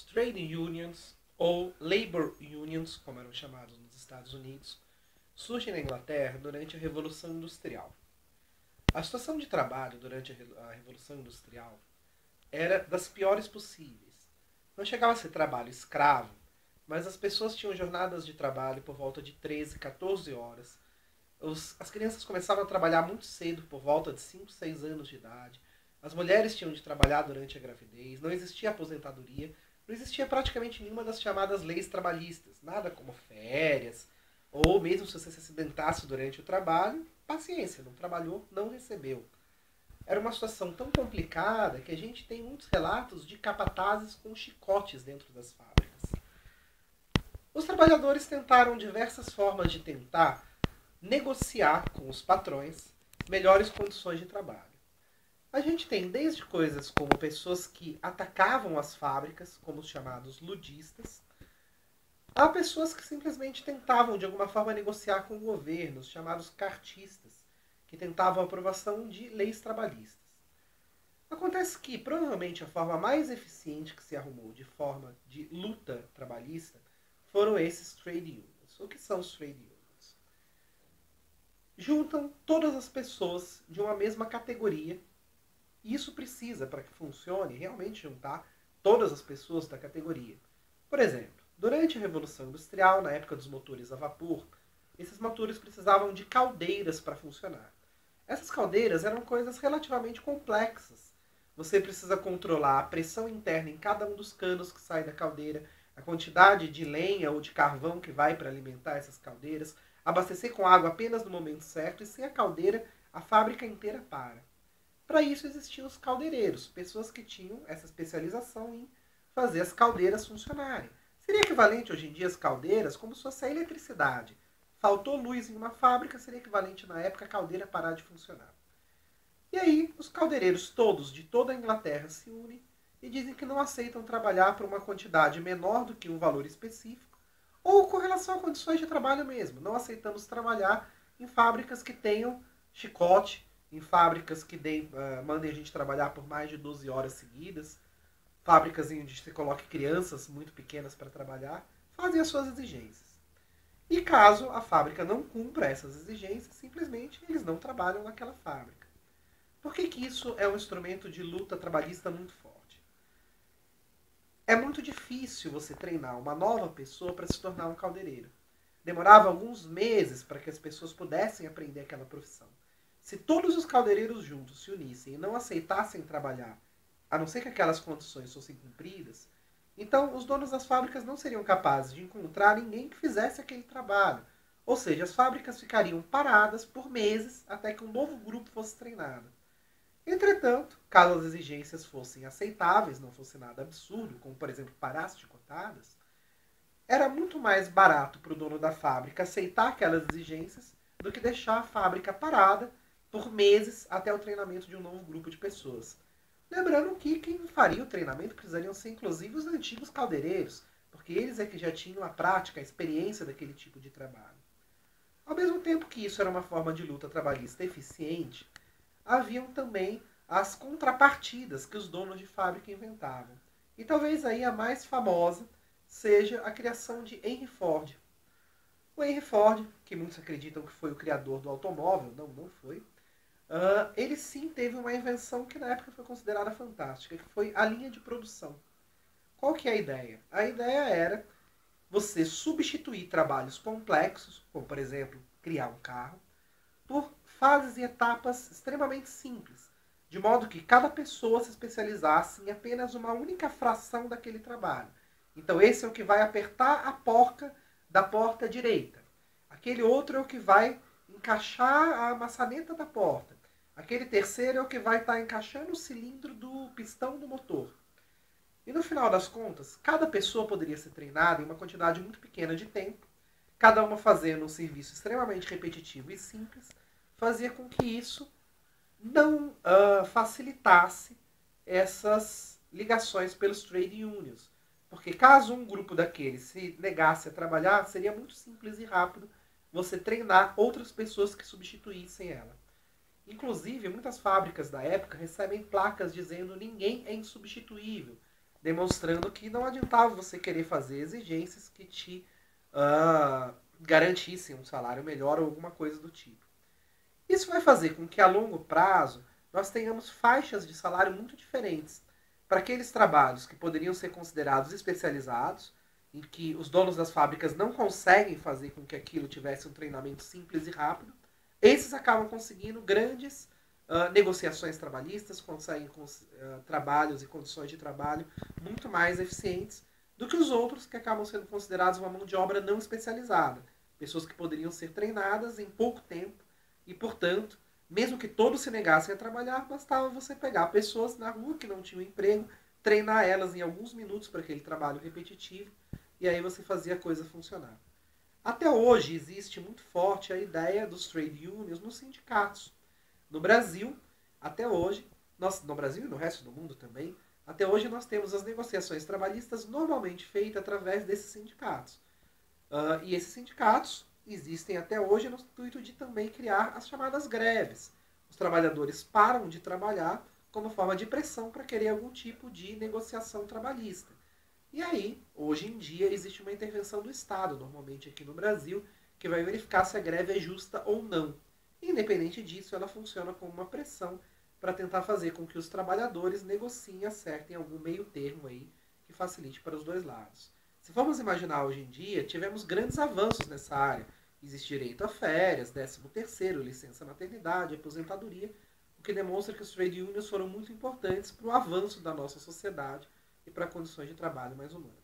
Os trade unions, ou labor unions, como eram chamados nos Estados Unidos, surgem na Inglaterra durante a Revolução Industrial. A situação de trabalho durante a Revolução Industrial era das piores possíveis. Não chegava a ser trabalho escravo, mas as pessoas tinham jornadas de trabalho por volta de 13, 14 horas. As crianças começavam a trabalhar muito cedo, por volta de 5, 6 anos de idade. As mulheres tinham de trabalhar durante a gravidez, não existia aposentadoria, não existia praticamente nenhuma das chamadas leis trabalhistas, nada como férias, ou mesmo se você se acidentasse durante o trabalho, paciência, não trabalhou, não recebeu. Era uma situação tão complicada que a gente tem muitos relatos de capatazes com chicotes dentro das fábricas. Os trabalhadores tentaram diversas formas de tentar negociar com os patrões melhores condições de trabalho. A gente tem desde coisas como pessoas que atacavam as fábricas, como os chamados ludistas, a pessoas que simplesmente tentavam de alguma forma negociar com o governo, os chamados cartistas, que tentavam a aprovação de leis trabalhistas. Acontece que, provavelmente, a forma mais eficiente que se arrumou de forma de luta trabalhista foram esses trade unions. O que são os trade unions? Juntam todas as pessoas de uma mesma categoria. E isso precisa, para que funcione, realmente juntar todas as pessoas da categoria. Por exemplo, durante a Revolução Industrial, na época dos motores a vapor, esses motores precisavam de caldeiras para funcionar. Essas caldeiras eram coisas relativamente complexas. Você precisa controlar a pressão interna em cada um dos canos que sai da caldeira, a quantidade de lenha ou de carvão que vai para alimentar essas caldeiras, abastecer com água apenas no momento certo, e sem a caldeira, a fábrica inteira para. Para isso existiam os caldeireiros, pessoas que tinham essa especialização em fazer as caldeiras funcionarem. Seria equivalente hoje em dia às caldeiras como se fosse a eletricidade. Faltou luz em uma fábrica, seria equivalente na época a caldeira parar de funcionar. E aí os caldeireiros todos de toda a Inglaterra se unem e dizem que não aceitam trabalhar por uma quantidade menor do que um valor específico, ou com relação a condições de trabalho mesmo. Não aceitamos trabalhar em fábricas que tenham chicote, em fábricas que mandem a gente trabalhar por mais de 12 horas seguidas, fábricas onde se coloque crianças muito pequenas para trabalhar, fazem as suas exigências. E caso a fábrica não cumpra essas exigências, simplesmente eles não trabalham naquela fábrica. Por que isso é um instrumento de luta trabalhista muito forte? É muito difícil você treinar uma nova pessoa para se tornar um caldeireiro. Demorava alguns meses para que as pessoas pudessem aprender aquela profissão. Se todos os caldeireiros juntos se unissem e não aceitassem trabalhar, a não ser que aquelas condições fossem cumpridas, então os donos das fábricas não seriam capazes de encontrar ninguém que fizesse aquele trabalho. Ou seja, as fábricas ficariam paradas por meses até que um novo grupo fosse treinado. Entretanto, caso as exigências fossem aceitáveis, não fosse nada absurdo, como por exemplo parar as chicotadas, era muito mais barato para o dono da fábrica aceitar aquelas exigências do que deixar a fábrica parada por meses até o treinamento de um novo grupo de pessoas. Lembrando que quem faria o treinamento precisariam ser inclusive os antigos caldeireiros, porque eles é que já tinham a prática, a experiência daquele tipo de trabalho. Ao mesmo tempo que isso era uma forma de luta trabalhista eficiente, haviam também as contrapartidas que os donos de fábrica inventavam. E talvez aí a mais famosa seja a criação de Henry Ford. O Henry Ford, que muitos acreditam que foi o criador do automóvel, não foi, ele sim teve uma invenção que na época foi considerada fantástica, que foi a linha de produção. Qual que é a ideia? A ideia era você substituir trabalhos complexos, como por exemplo criar um carro, por fases e etapas extremamente simples, de modo que cada pessoa se especializasse em apenas uma única fração daquele trabalho. Então esse é o que vai apertar a porca da porta direita. Aquele outro é o que vai encaixar a maçaneta da porta. Aquele terceiro é o que vai estar encaixando o cilindro do pistão do motor. E no final das contas, cada pessoa poderia ser treinada em uma quantidade muito pequena de tempo, cada uma fazendo um serviço extremamente repetitivo e simples, fazia com que isso não facilitasse essas ligações pelos trade unions. Porque caso um grupo daqueles se negasse a trabalhar, seria muito simples e rápido você treinar outras pessoas que substituíssem ela. Inclusive, muitas fábricas da época recebem placas dizendo ninguém é insubstituível. demonstrando que não adiantava você querer fazer exigências que te uh, garantissem um salário melhor ou alguma coisa do tipo. Isso vai fazer com que a longo prazo nós tenhamos faixas de salário muito diferentes para aqueles trabalhos que poderiam ser considerados especializados, em que os donos das fábricas não conseguem fazer com que aquilo tivesse um treinamento simples e rápido. Esses acabam conseguindo grandes negociações trabalhistas, conseguem trabalhos e condições de trabalho muito mais eficientes do que os outros que acabam sendo considerados uma mão de obra não especializada. Pessoas que poderiam ser treinadas em pouco tempo e, portanto, mesmo que todos se negassem a trabalhar, bastava você pegar pessoas na rua que não tinham emprego, treinar elas em alguns minutos para aquele trabalho repetitivo, e aí você fazia a coisa funcionar. Até hoje existe muito forte a ideia dos trade unions nos sindicatos. No Brasil, até hoje, no Brasil e no resto do mundo também, até hoje nós temos as negociações trabalhistas normalmente feitas através desses sindicatos. E esses sindicatos existem até hoje no intuito de também criar as chamadas greves. Os trabalhadores param de trabalhar como forma de pressão para querer algum tipo de negociação trabalhista. E aí, hoje em dia, existe uma intervenção do Estado, normalmente aqui no Brasil, que vai verificar se a greve é justa ou não. Independente disso, ela funciona como uma pressão para tentar fazer com que os trabalhadores negociem e acertem algum meio termo aí que facilite para os dois lados. Se formos imaginar hoje em dia, tivemos grandes avanços nessa área. Existe direito a férias, 13º, licença maternidade, aposentadoria, o que demonstra que os trade unions foram muito importantes para o avanço da nossa sociedade e para condições de trabalho mais humanas.